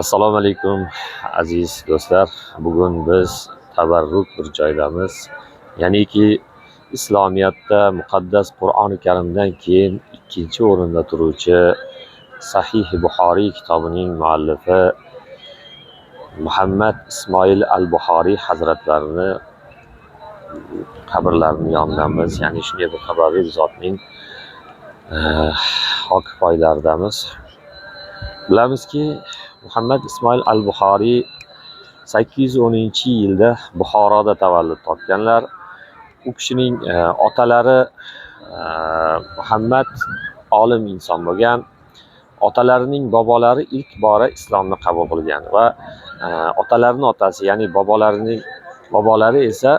Assalomu alaykum aziz do'stlar. Bugun biz tabarruk bir joydamiz. Ya'niki Islomiyatda muqaddas Qur'oni Karimdan keyin ikkinchi o'rinda turuvchi Sahih Buxoriy kitobining muallifi Muhammad Ismoil al-Buxoriy hazratlarini qabrlarining yonidamiz. Ya'ni shunday bir tabarruk zotning hok poylaridamiz. Bilamizki, Muhammad Ismoil al-Buxoriy 810-yilda Buxoroda tavallud topganlar. U kishining otalari Muhammad olim inson bo'lgan. Otalarining bobolari ilk bora islomni qabul qilgan va otalarining otasi, ya'ni bobolari esa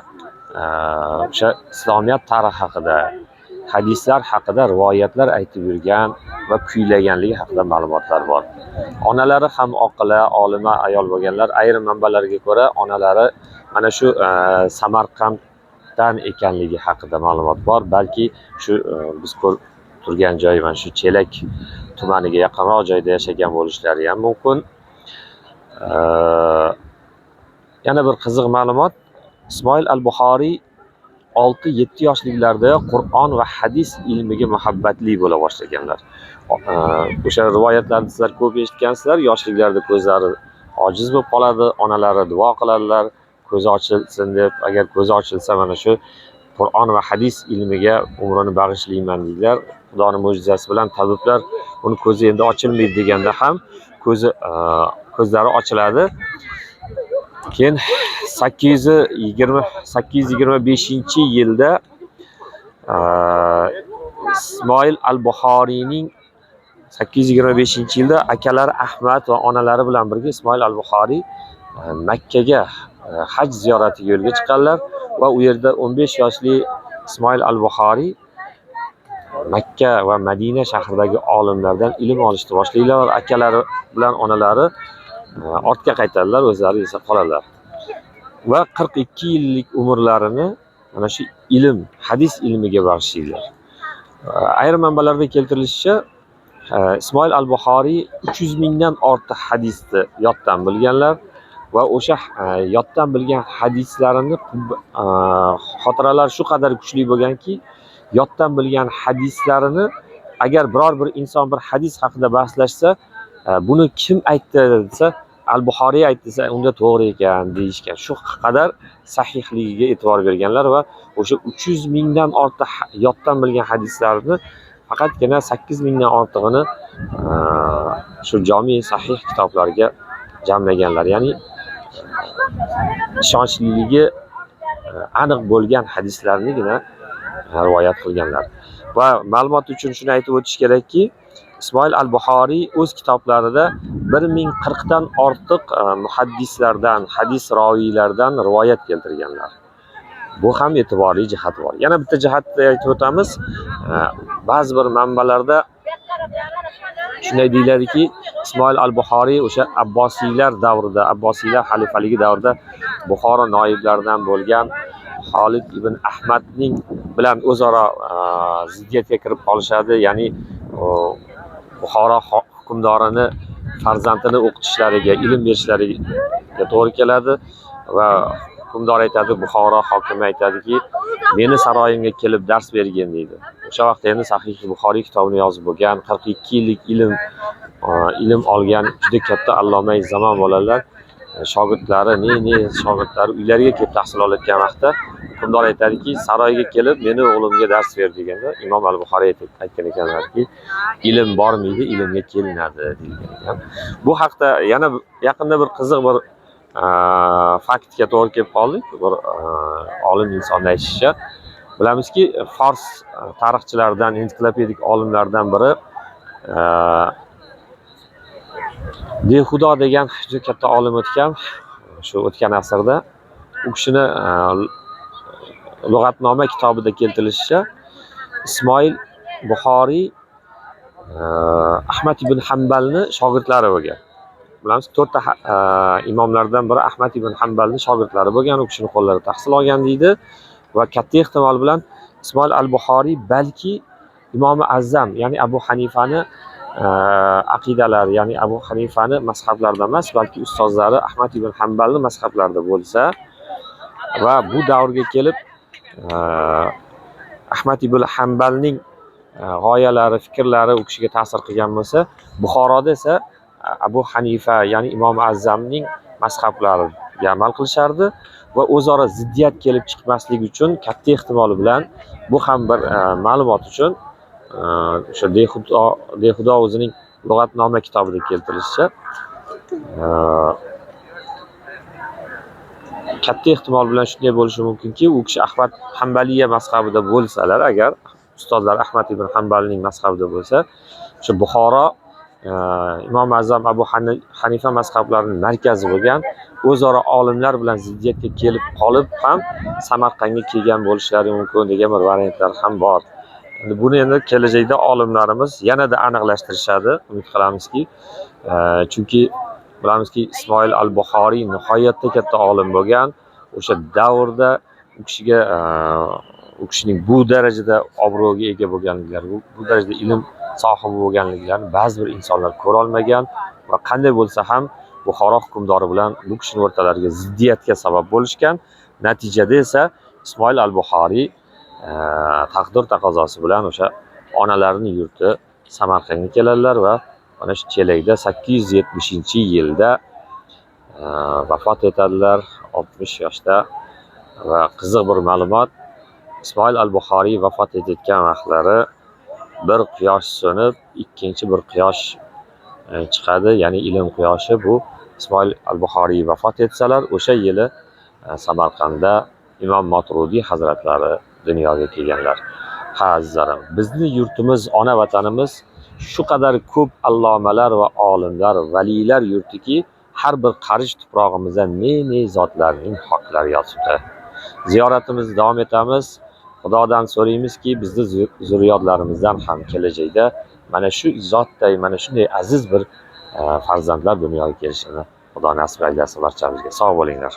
o'sha islomiyat tarixi haqida, hadislar haqida rivoyatlar aytib yurgan va kuylaganligi haqida ma'lumotlar bor. Onalari ham oqila, olima ayol bo'lganlar. Ayrim manbalarga ko'ra onalari mana shu Samarqanddan ekanligi haqida ma'lumot bor. Balki shu biz turgan joy mana shu Chelak tumaniga yaqinroq joyda yashagan bo'lishlari ham mumkin. Yana bir qiziq ma'lumot, Ismoil al-Buxoriy 6-7 yoshliklarda Qur'on va hadis ilmiga muhabbatli bo'la boshlaganlar. O'sha rivoyatlarni sizlar ko'p eshitgansizlar. Yoshliklarida ko'zlari ojiz bo'lib qoladi, onalari duo qiladilar, ko'zi ochilsin deb. Agar ko'zi ochilsa mana shu Qur'on va hadis ilmiga umrini bag'ishlayman deydilar. Xudoning mo'jizasi bilan tabiblar uni ko'zi endi ochilmaydi deganda ham ko'zlari ochiladi. Keyin 825-yilda Ismoil al-Buxoriyning 825-yilda akalari Ahmad va onalari bilan birga Ismoil al-Buxoriy Makkaga haj ziyoratiga yo'lga chiqqanlar va u yerda 15 yoshli Ismoil al-Buxoriy Makka va Madina shahridagi olimlardan ilm olishni boshlaydilar. Akalari bilan onalari ortga qaytadilar, o'zlari esa qoladilar. Va 42 yillik umrlarini mana shu ilm, hadis ilmiga bag'ishlaydilar. Ayrim manbalarda keltirilishicha, Ismoil al-Buxoriy 300 mingdan ortiq hadisni yoddan bilganlar va o'sha yoddan bilgan hadislarini xotiralari shu qadar kuchli bo'lganki, yoddan bilgan hadislarini agar biror bir inson bir hadis haqida bahslashsa, buni kim aytdi desa, al-Buxoriy aytdi desa, unda to'g'ri ekan deyishgan. Shu qadar sahihligiga e'tibor berganlar va o'sha 300 mingdan ortiq yoddan bilgan hadislarni faqatgina 8 mingdan ortig'ini shu Jami sahih kitoblarga jamlaganlar. Ya'ni ishonchliligi aniq bo'lgan hadislarnigina rivoyat qilganlar. Va ma'lumot uchun shuni aytib o'tish kerakki, Ismoil al-Buxoriy o'z kitoblarida 1040 dan ortiq muhaddislardan, hadis roviylardan rivoyat keltirganlar. Bu ham e'tiborli jihati bor. Yana bitta jihatni aytib o'tamiz. Ba'zi bir manbalarda shunday deyiladiki, Ismoil al-Buxoriy o'sha Abbosiylar davrida, Abbosiylar xalifaligi davrida Buxoro noiblaridan bo'lgan Xolid ibn Ahmadning bilan o'zaro ziddiyatga kirib qolishadi. Ya'ni Buxoro hukmdorini farzandini o'qitishlariga, ilm berishlariga to'g'ri keladi va hukmdor aytadi, Buxoro hokimi aytadiki, meni saroyimga kelib dars bergin deydi. O'sha vaqtda endi Sahih Buxoriy kitobini yozib bo'lgan, 42 yillik ilm olgan juda katta allomai zamon bo'ladilar. Shogirdlari, shogirdlari uylariga kelib tahsil olayotgan vaqtda hukmdor aytadiki, saroyga kelib meni o'g'limga dars ber deganda, Imom al-Buxoriy aytgan ekanlarki, ilm bormaydi, ilmga kelinadi degan. Bu haqda yana yaqinda bir qiziq bir faktga to'g'ri kelib qoldik. Bir olim insonning aytishicha, bilamizki, fors tarixchilaridan, ensiklopedik olimlardan biri Dehudo degan juda katta olim o'tgan, shu o'tgan asrda. U kishini lug'atnoma kitobida keltirilishicha, Ismoil Buxoriy Ahmad ibn Hanbalni shogirdlari bo'lgan. Bilamiz, 4 ta imomlardan biri Ahmad ibn Hanbalni shogirdlari bo'lgan, u kishining qo'llarida tahsil olgan deydi va katta ehtimol bilan Ismoil al-Buxoriy balki Imom Azam, ya'ni Abu Hanifani aqidalari, ya'ni Abu Hanifani mazhablarida emas, balki ustozlari Ahmad ibn Hanbalni mazhablarida bo'lsa va bu davrga kelib Ahmad ibn Hanbalning g'oyalari, fikrlari u kishiga ta'sir qilgan bo'lsa, Buxoroda esa Abu Hanifa, ya'ni Imom Azamning mazhablariga amal qilishardi va o'zaro ziddiyat kelib chiqmasligi uchun katta ehtimol bilan bu ham bir ma'lumot uchun o'sha Dehudo o'zining lug'atnoma kitobida keltirilishicha katta ehtimol bilan shunday bo'lishi mumkinki, u kishi Ahmad Hanbaliya mazhabida bo'lsalar, agar ustozlar Ahmad ibn Hanbalning mazhabida bo'lsa, o'sha Buxoro Imom Azam Abu Hanifa mazhablarining markazi bo'lgan, o'zaro olimlar bilan ziddiyatga kelib qolib ham Samarqandga kelgan bo'lishlari mumkin degan bir variantlar ham bor. Buni endi kelajakda olimlarimiz yanada aniqlashtirishadi, umid qilamizki, chunki bilamizki, Ismoil al-Buxoriy nihoyatda katta olim bo'lgan. O'sha davrda u kishiga u kishining bu darajada obro'ga ega bo'lganliklari, bu darajada ilm sohibi bo'lganliklarini ba'zi bir insonlar ko'ra olmagan va qanday bo'lsa ham Buxoro hukmdori bilan bu kishining o'rtalariga ziddiyatga sabab bo'lishgan. Natijada esa Ismoil al-Buxoriy taqdir taqozosi bilan o'sha onalarining yurti Samarqandga keladilar va mana shu Chelakda 870-yilda vafot etadilar, 60 yoshda. Va qiziq bir ma'lumot, Ismoil al-Buxoriy vafot etayotgan vaqtlari bir quyosh so'nib, ikkinchi bir quyosh chiqadi, ya'ni ilm quyoshi. Bu Ismoil al-Buxoriy vafot etsalar, o'sha yili Samarqandda Imom Motrudiy hazratlari dunyoga kelganlar. Ha azizlarim, bizni yurtimiz, ona vatanimiz shu qadar ko'p allomalar va olimlar, valiylar yurtiki, har bir qarich tuprog'imizda ne zotlarning haqlari yotibdi. Ziyoratimizni davom etamiz. Xudodan so'raymizki, bizni zurriyotlarimizdan ham kelajakda mana shu zotday, mana shunday aziz bir farzandlar dunyoga kelishini Xudo nasib aylasin barchamizga. Sog' bo'linglar.